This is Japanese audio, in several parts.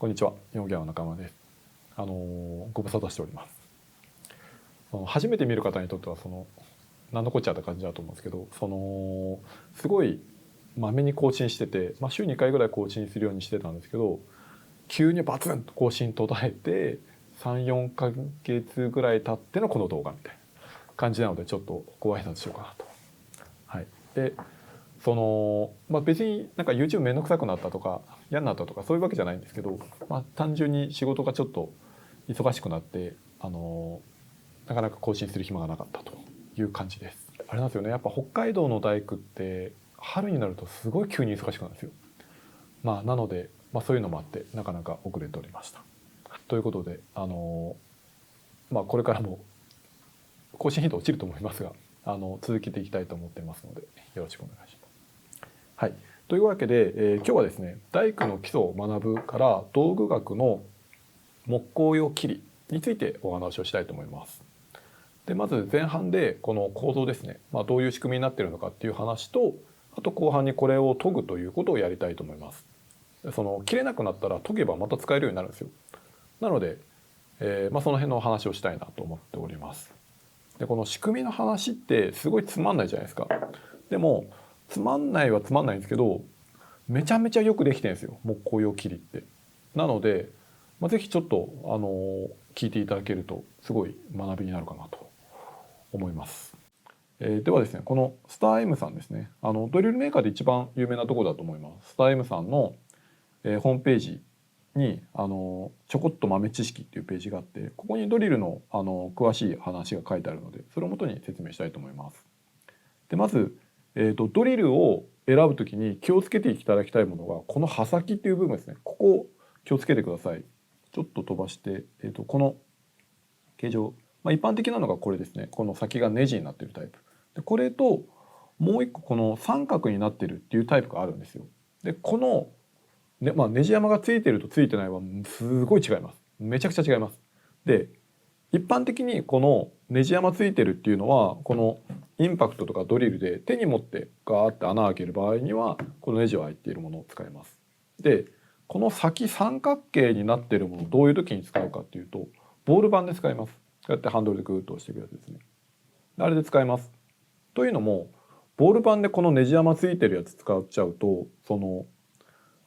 こんにちは、ヨギャの仲間です。ご無沙汰しております。初めて見る方にとっては何のこっちゃって感じだと思うんですけど、すごいまめに更新してて、週2回ぐらい更新するようにしてたんですけど、急にバツンと更新途絶えて3、4ヶ月ぐらい経ってのこの動画みたいな感じなので、ちょっとご挨拶しようかなと。はい。で、別になんか YouTube めんどくさくなったとか嫌になったとかそういうわけじゃないんですけど、単純に仕事がちょっと忙しくなってなかなか更新する暇がなかったという感じです。あれなんですよね、やっぱ北海道の大工って春になるとすごい急に忙しくなるんですよ。なので、そういうのもあってなかなか遅れておりました。ということでこれからも更新頻度落ちると思いますが続けていきたいと思っていますのでよろしくお願いします。はい、というわけで、今日はですね、大工の基礎を学ぶから道具学の木工用切りについてお話をしたいと思います。でまず前半でこの構造ですね、どういう仕組みになっているのかっていう話と、あと後半にこれを研ぐということをやりたいと思います。切れなくなったら研げばまた使えるようになるんですよ。なので、その辺の話をしたいなと思っております。でこの仕組みの話ってすごいつまんないじゃないですか。でもつまんないはつまんないんですけど、めちゃめちゃよくできてるんですよ、木工用切りって。なので、ぜひちょっと聞いていただけるとすごい学びになるかなと思います。ではですね、このスター M さんですね、ドリルメーカーで一番有名なところだと思います。スター M さんの、ホームページにちょこっと豆知識っていうページがあって、ここにドリルの詳しい話が書いてあるので、それをもとに説明したいと思います。でまず、ドリルを選ぶときに気をつけていただきたいものがこの刃先っていう部分ですね。ここを気をつけてください。ちょっと飛ばして、この形状、一般的なのがこれですね。この先がネジになっているタイプで、これともう一個この三角になってるっていうタイプがあるんですよ。でこのネジ山がついてるとついてないはすごい違います。めちゃくちゃ違います。で一般的にこのネジ山ついてるっていうのは、このインパクトとかドリルで手に持ってガーって穴を開ける場合にはこのネジが入っているものを使います。でこの先三角形になっているものをどういう時に使うかっていうと、ボール板で使います。こうやってハンドルでグーッと押していくやつですね。あれで使います。というのもボール板でこのネジ山ついてるやつ使っちゃうと、こ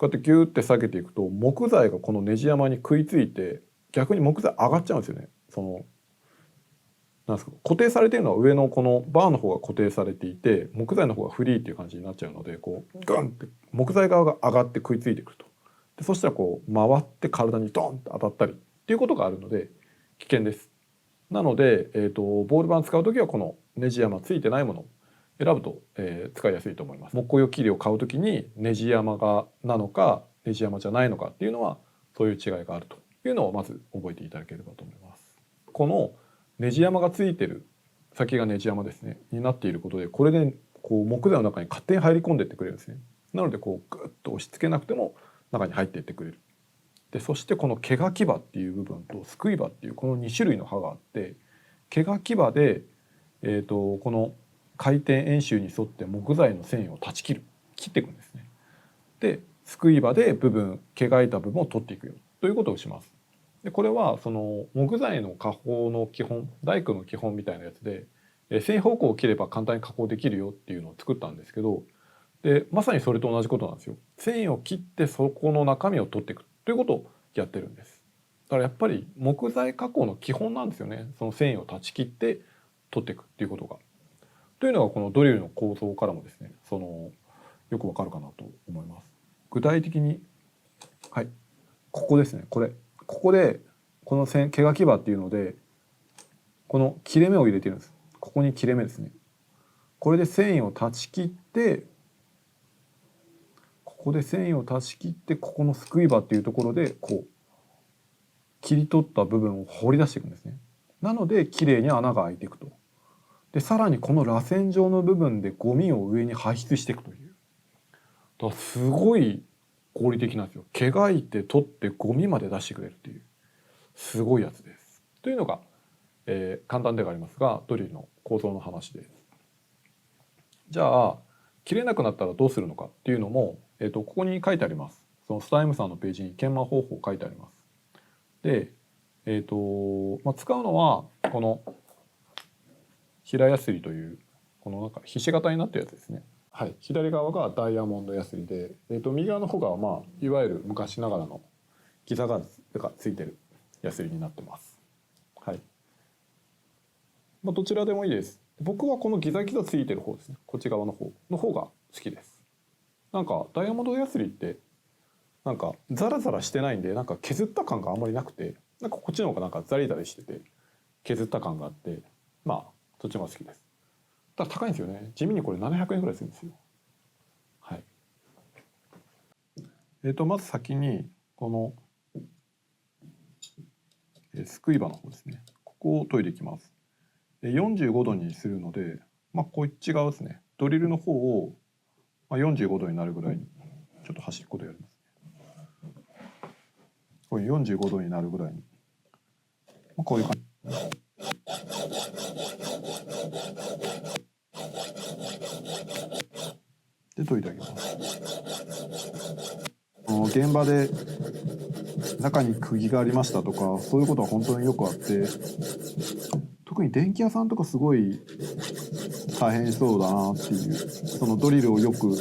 うやってギューって下げていくと木材がこのネジ山に食いついて逆に木材上がっちゃうんですよね。なんですか、固定されているのは上のこのバーの方が固定されていて、木材の方がフリーっていう感じになっちゃうので、こうグンって木材側が上がって食いついてくると。でそしたらこう回って体にドンって当たったりっていうことがあるので危険です。なので、ボール板使う時はこのネジ山ついてないものを選ぶと、使いやすいと思います。木工用切りを買う時にネジ山がなのかネジ山じゃないのかっていうのはそういう違いがあるというのをまず覚えていただければと思います。このネジ山がついてる先がネジ山ですねになっていることで、これでこう木材の中に勝手に入り込んでいってくれるんですね。なのでこうグッと押し付けなくても中に入っていってくれる。でそしてこの毛書き刃っていう部分とすくい刃っていうこの2種類の刃があって、毛書き刃で、この回転円周に沿って木材の繊維を断ち切っていくんですね。ですくい刃で毛がいた部分を取っていくよということをします。でこれはその木材の加工の基本、大工の基本みたいなやつで、繊維方向を切れば簡単に加工できるよっていうのを作ったんですけど、でまさにそれと同じことなんですよ。繊維を切ってそこの中身を取っていくということをやってるんです。だからやっぱり木材加工の基本なんですよね。その繊維を断ち切って取っていくっていうことが。というのがこのドリルの構造からもですね、よくわかるかなと思います。具体的に、はい、ここですね。ここでこの毛書き刃っていうのでこの切れ目を入れてるんです。ここに切れ目ですね。これで繊維を断ち切って、ここで繊維を断ち切って、ここのすくい刃っていうところでこう切り取った部分を掘り出していくんですね。なので綺麗に穴が開いていくと。でさらにこの螺旋状の部分でゴミを上に排出していくという。だからすごい合理的なんですよ。毛がいて取ってゴミまで出してくれるっていうすごいやつです。というのが、簡単ではありますがドリルの構造の話です。じゃあ切れなくなったらどうするのかっていうのも、ここに書いてあります。そのスタイムさんのページに研磨方法書いてあります。で、使うのはこの平ヤスリというこのなんかひし形になったやつですね。はい、左側がダイヤモンドヤスリで、右側の方がいわゆる昔ながらのギザがついてるヤスリになってます。はい。どちらでもいいです。僕はこのギザギザついてる方ですね。こっち側の方が好きです。なんかダイヤモンドヤスリってなんかザラザラしてないんで、なんか削った感があんまりなくて、なんかこっちの方がなんかザリザリしてて削った感があって、そっちも好きです。ただ高いんですよね。地味にこれ700円ぐらいするんですよ。はい。まず先にこのスクイバの方ですね。ここを研いでいきます。45度にするので、こっち側ですね。ドリルの方を45度になるぐらいにちょっと端っこでやります。これ45度になるぐらいに、こういう感じ。で研いであげます。現場で中に釘がありましたとか、そういうことは本当によくあって、特に電気屋さんとかすごい大変そうだなっていう、そのドリルをよく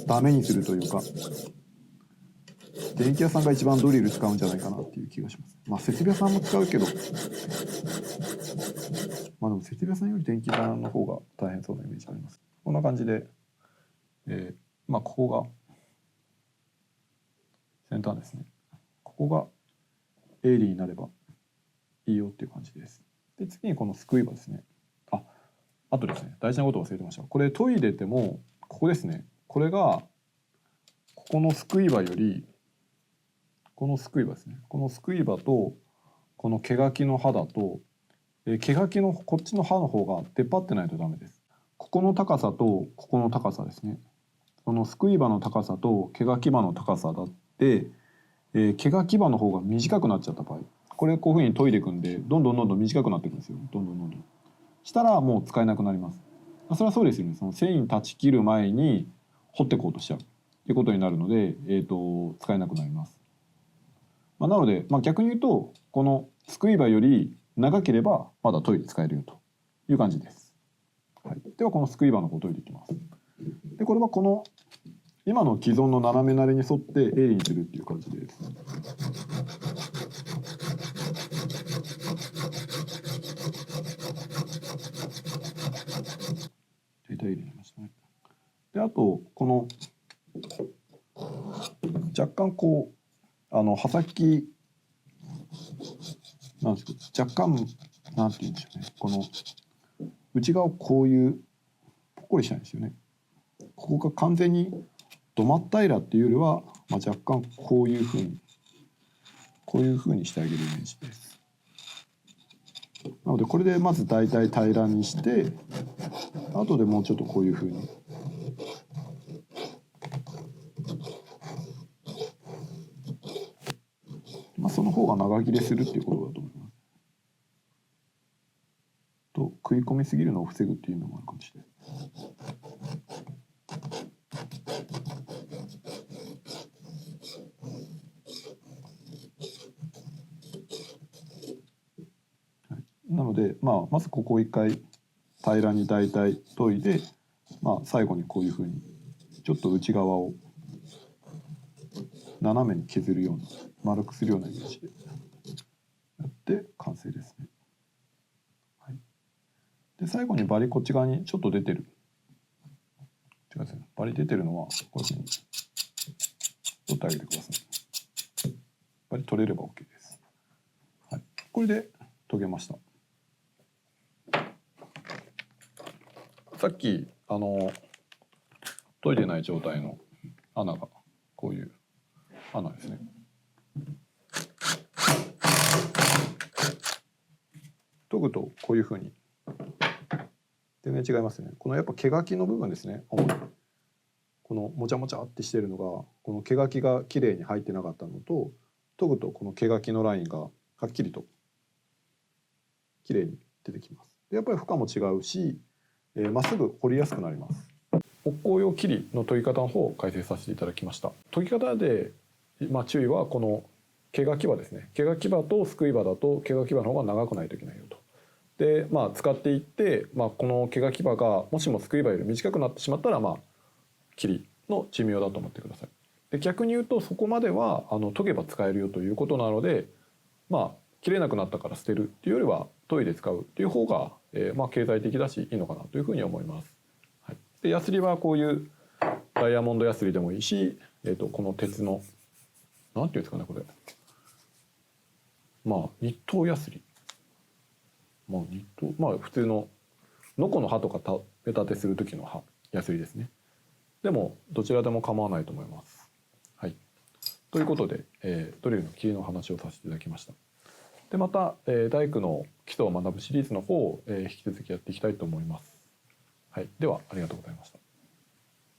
ダメにするというか、電気屋さんが一番ドリル使うんじゃないかなっていう気がします。設備屋さんも使うけど、でも設備屋さんより電気屋さんの方が大変そうなイメージがあります。こんな感じで、ここが先端ですね。ここが鋭利になればいいよっていう感じです。で、次にこのスクイバですね。あとですね、大事なことを忘れてました。これ研いでても、ここですね。これが、ここのスクイバより、このスクイバですね。このスクイバと、この毛書きの刃だと、毛書きのこっちの刃の方が出っ張ってないとダメです。ここの高さと、ここの高さですね。このスクイバの高さと毛書き刃の高さだって、毛書き刃の方が短くなっちゃった場合、これこういうふうに研いでいくんで、どんどん短くなっていくんですよ。どんどん。したらもう使えなくなります。それはそうですよね。その繊維断ち切る前に掘ってこうとしちゃうっていうことになるので、使えなくなります。なので、逆に言うとこのスクイバより長ければまだ研いで使えるよという感じです。はい、ではこのスクイバの方を研いでいきます。でこれはこの今の既存の斜めなりに沿って鋭利にするっていう感じです。大体入れましたね。であとこの若干こう刃先なんですけど若干なんて言うんでしょうね、この内側をこういうぽっこりしたいんですよね。ここが完全にどまった平っていうよりは、若干こういうふうにしてあげるイメージです。なのでこれでまず大体平らにして、あとでもうちょっとこういうふうにその方が長切れするっていうことだと思います。と食い込みすぎるのを防ぐっていうのもあるかもしれない。なので、まずここを一回平らに大体研いで、最後にこういうふうにちょっと内側を斜めに削るような丸くするようなイメージでやって完成ですね。はい、で最後にバリこっち側にちょっと出てる、違うですね、バリ出てるのはこういうふうに取ってあげてください。バリ取れれば OK です。はい、これで研げました。さっき研いでない状態の穴がこういう穴ですね。研ぐとこういうふうに全然違いますね。このやっぱ毛書きの部分ですね。主にこのもちゃもちゃってしてるのがこの毛書きがきれいに入ってなかったのと、研ぐとこの毛書きのラインがはっきりときれいに出てきます。でやっぱり負荷も違うし、まっすぐ彫りやすくなります。北光用切りの研ぎ方の方を解説させていただきました。研ぎ方で注意はこの毛が牙ですね。毛が牙とすくい歯だと毛が牙の方が長くないといけないよと。で使っていって、この毛が牙がもしもすくい歯より短くなってしまったら切りの寿命だと思ってください。で逆に言うとそこまでは研げば使えるよということなので切れなくなったから捨てるっていうよりは研いで使うっていう方が、経済的だしいいのかなというふうに思います。はい、でヤスリはこういうダイヤモンドヤスリでもいいし、この鉄のなんていうんですかねこれ日東ヤスリ普通のノコの刃とか埋め立てする時の刃ヤスリですね。でもどちらでも構わないと思います。はい、ということで、ドリルの切りの話をさせていただきました。でまた、大工の基礎を学ぶシリーズの方を、引き続きやっていきたいと思います。はい、ではありがとうございました。